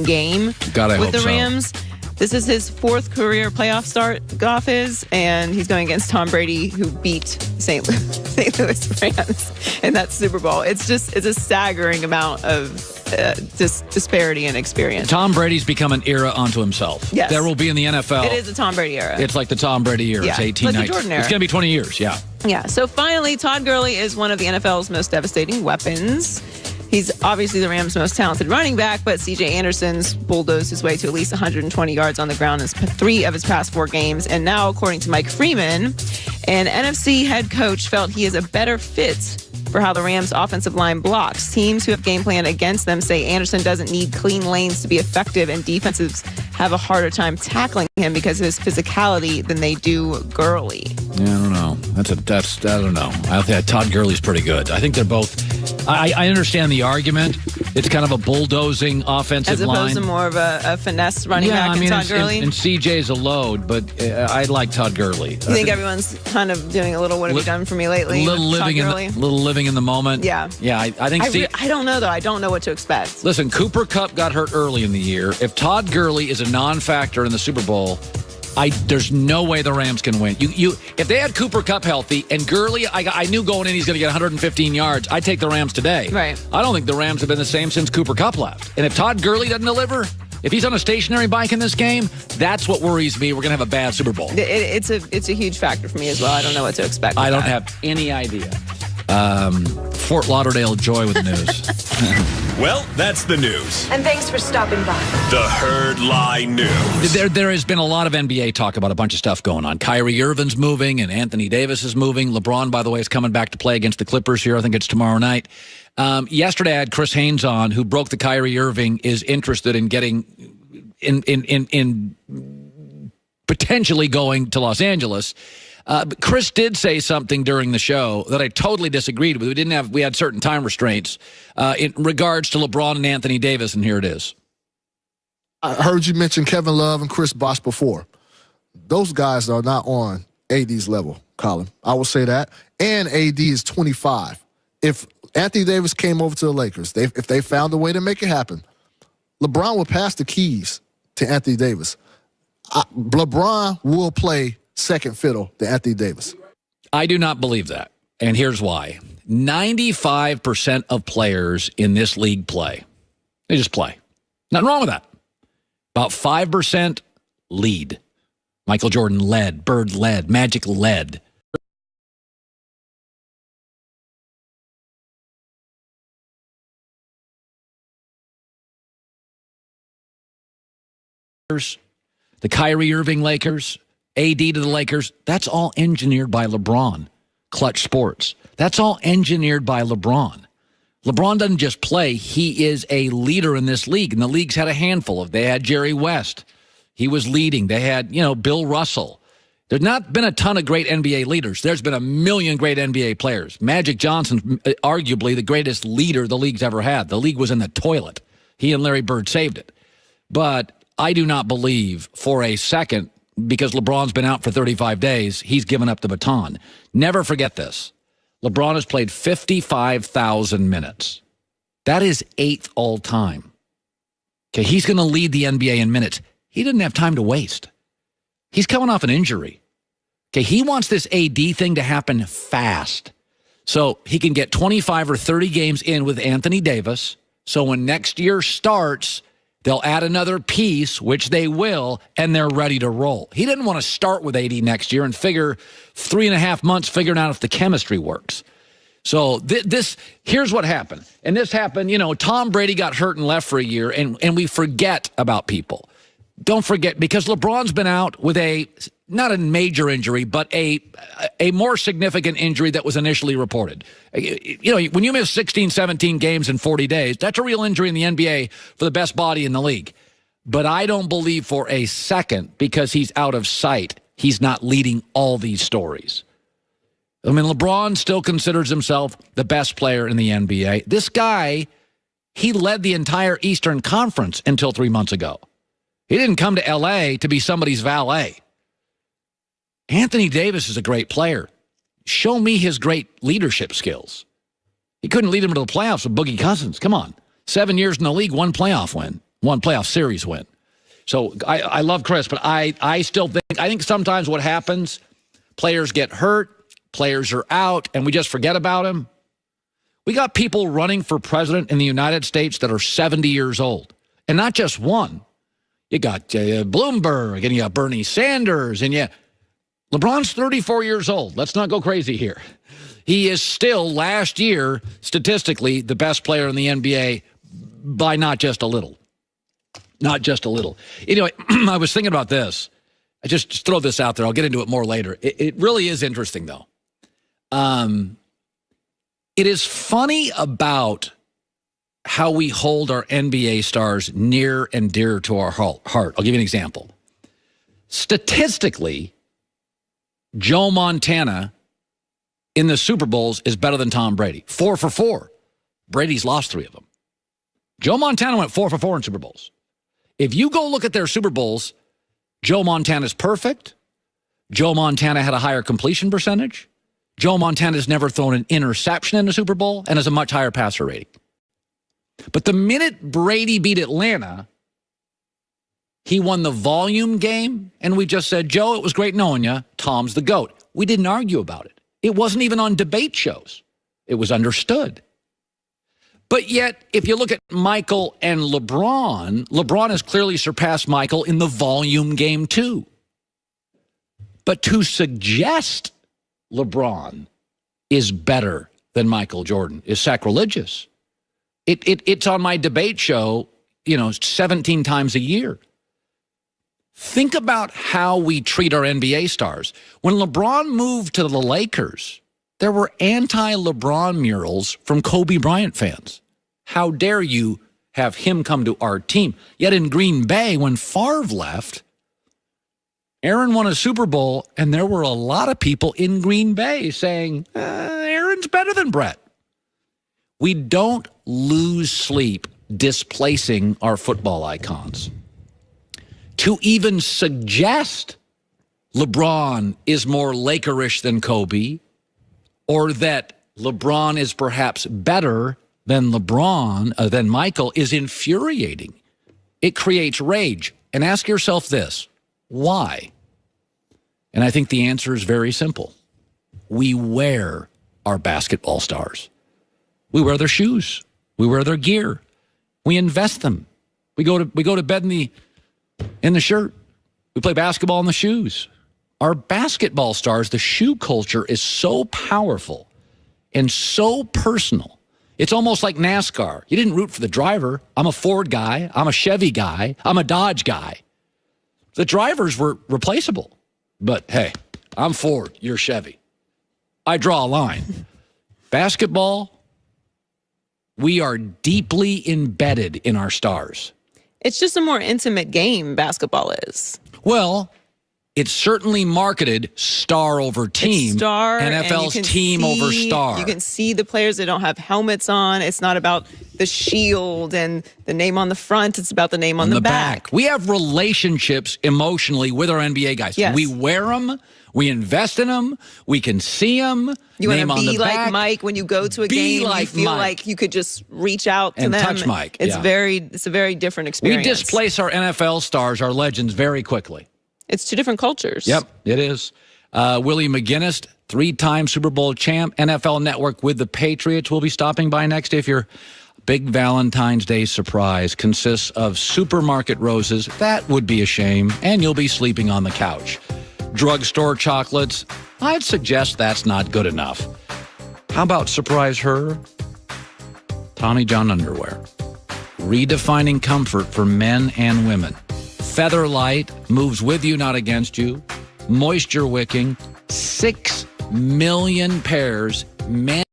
game with the Rams. So. This is his 4th career playoff start, Goff is, and he's going against Tom Brady, who beat St. Louis Rams in that Super Bowl. It's a staggering amount of disparity in experience. Tom Brady's become an era unto himself. Yes. There will be in the NFL. It is a Tom Brady era. It's like the Tom Brady era. Yeah. It's 18, like 19. the Jordan era. It's going to be 20 years, yeah. Yeah, so finally, Todd Gurley is one of the NFL's most devastating weapons. He's obviously the Rams' most talented running back, but C.J. Anderson's bulldozed his way to at least 120 yards on the ground in 3 of his past 4 games. And now, according to Mike Freeman, an NFC head coach felt he is a better fit for how the Rams' offensive line blocks. Teams who have game plan against them say Anderson doesn't need clean lanes to be effective, and defenses have a harder time tackling him because of his physicality than they do Gurley. Yeah, I don't know. I don't know. I think Todd Gurley's pretty good. I think they're both. I understand the argument. It's kind of a bulldozing offensive line. As opposed to more of a finesse running back in Todd Gurley? And CJ's a load, but I like Todd Gurley. You think everyone's kind of doing a little what have you done for me lately? Little living in the moment. Yeah. Yeah, I think I don't know, though. I don't know what to expect. Listen, Cooper Kupp got hurt early in the year. If Todd Gurley is a non-factor in the Super Bowl, there's no way the Rams can win. If they had Cooper Kupp healthy and Gurley, I knew going in he's going to get 115 yards. I'd take the Rams today. Right. I don't think the Rams have been the same since Cooper Kupp left. And if Todd Gurley doesn't deliver, if he's on a stationary bike in this game, that's what worries me. We're going to have a bad Super Bowl. It's a huge factor for me as well. I don't know what to expect. I don't have any idea. Fort Lauderdale joy with the news. Well, that's the news. And thanks for stopping by. The Herd Line News. There has been a lot of NBA talk about a bunch of stuff going on. Kyrie Irving's moving and Anthony Davis is moving. LeBron, by the way, is coming back to play against the Clippers here. I think it's tomorrow night. Yesterday, I had Chris Haynes on, who broke the Kyrie Irving is interested in getting in potentially going to Los Angeles. But Chris did say something during the show that I totally disagreed with. We had certain time restraints in regards to LeBron and Anthony Davis, and here it is. I heard you mention Kevin Love and Chris Bosh before. Those guys are not on AD's level, Colin. I will say that. And AD is 25. If Anthony Davis came over to the Lakers, if they found a way to make it happen, LeBron would pass the keys to Anthony Davis. LeBron will play second fiddle to Anthony Davis. I do not believe that, and here's why. 95% of players in this league play. They just play. Nothing wrong with that. About 5% lead. Michael Jordan led, Bird led, Magic led. The Kyrie Irving Lakers, AD to the Lakers, that's all engineered by LeBron. Clutch Sports. That's all engineered by LeBron. LeBron doesn't just play. He is a leader in this league, and the league's had a handful of. They had Jerry West. He was leading. They had, Bill Russell. There's not been a ton of great NBA leaders. There's been a million great NBA players. Magic Johnson, arguably the greatest leader the league's ever had. The league was in the toilet. He and Larry Bird saved it. But I do not believe for a second, because LeBron's been out for 35 days, he's given up the baton. Never forget this. LeBron has played 55,000 minutes. That is 8th all time. Okay, he's going to lead the NBA in minutes. He didn't have time to waste. He's coming off an injury. Okay, he wants this AD thing to happen fast so he can get 25 or 30 games in with Anthony Davis, so when next year starts, they'll add another piece, which they will, and they're ready to roll. He didn't want to start with AD next year and figure 3.5 months figuring out if the chemistry works. So here's what happened. And this happened, Tom Brady got hurt and left for a year, and we forget about people. Don't forget, because LeBron's been out with not a major injury, but a more significant injury that was initially reported. When you miss 16, 17 games in 40 days, that's a real injury in the NBA for the best body in the league. But I don't believe for a second, because he's out of sight, he's not leading all these stories. I mean, LeBron still considers himself the best player in the NBA. This guy, he led the entire Eastern Conference until 3 months ago. He didn't come to L.A. to be somebody's valet. Anthony Davis is a great player. Show me his great leadership skills. He couldn't lead him to the playoffs with Boogie Cousins. Come on. 7 years in the league, 1 playoff win. One playoff series win. So I love Chris, but I still think sometimes what happens, players get hurt, players are out, and we just forget about them. We got people running for president in the United States that are 70 years old, and not just one. You got Bloomberg, and you got Bernie Sanders, and LeBron's 34 years old. Let's not go crazy here. He is still, last year, statistically, the best player in the NBA by not just a little. Not just a little. Anyway, I was thinking about this. I just throw this out there. I'll get into it more later. It really is interesting, though. It is funny about how we hold our NBA stars near and dear to our heart. I'll give you an example. Statistically, Joe Montana in the Super Bowls is better than Tom Brady. 4 for 4. Brady's lost 3 of them. Joe Montana went 4 for 4 in Super Bowls. If you go look at their Super Bowls, Joe Montana's perfect. Joe Montana had a higher completion percentage. Joe Montana's never thrown an interception in a Super Bowl and has a much higher passer rating. But the minute Brady beat Atlanta, he won the volume game, and we just said, Joe, it was great knowing you. Tom's the GOAT. We didn't argue about it. It wasn't even on debate shows. It was understood. But yet, if you look at Michael and LeBron, LeBron has clearly surpassed Michael in the volume game too. But to suggest LeBron is better than Michael Jordan is sacrilegious. It's on my debate show, 17 times a year. Think about how we treat our NBA stars. When LeBron moved to the Lakers, there were anti-LeBron murals from Kobe Bryant fans. How dare you have him come to our team? Yet in Green Bay, when Favre left, Aaron won a Super Bowl, and there were a lot of people in Green Bay saying, Aaron's better than Brett. We don't lose sleep displacing our football icons. To even suggest LeBron is more Lakerish than Kobe, or that LeBron is perhaps better than than Michael, is infuriating. It creates rage. And ask yourself this, why? And I think the answer is very simple. We wear our basketball stars. We wear their shoes. We wear their gear. We invest them. We go to bed in the shirt. We play basketball in the shoes. Our basketball stars, the shoe culture is so powerful and so personal. It's almost like NASCAR. You didn't root for the driver. I'm a Ford guy. I'm a Chevy guy. I'm a Dodge guy. The drivers were replaceable. But hey, I'm Ford. You're Chevy. I draw a line. Basketball, we are deeply embedded in our stars. It's just a more intimate game, basketball is. Well, it's certainly marketed star over team. It's star, NFL's team over star. You can see the players that don't have helmets on. It's not about the shield and the name on the front. It's about the name on the back. We have relationships emotionally with our NBA guys. Yes. We wear them. We invest in them. We can see them. You want name to on the be like back. Mike when you go to a game. Like you feel Mike. like you could just reach out to and them. touch Mike. It's Yeah. it's a very different experience. We displace our NFL stars, our legends, very quickly. It's 2 different cultures. Yep, it is. Willie McGinnis, 3-time Super Bowl champ, NFL Network with the Patriots, will be stopping by next. If your big Valentine's Day surprise consists of supermarket roses, that would be a shame, and you'll be sleeping on the couch. Drugstore chocolates, I'd suggest that's not good enough. How about surprise her? Tommy John underwear. Redefining comfort for men and women. Feather light, moves with you, not against you. Moisture wicking, 6 million pairs. Men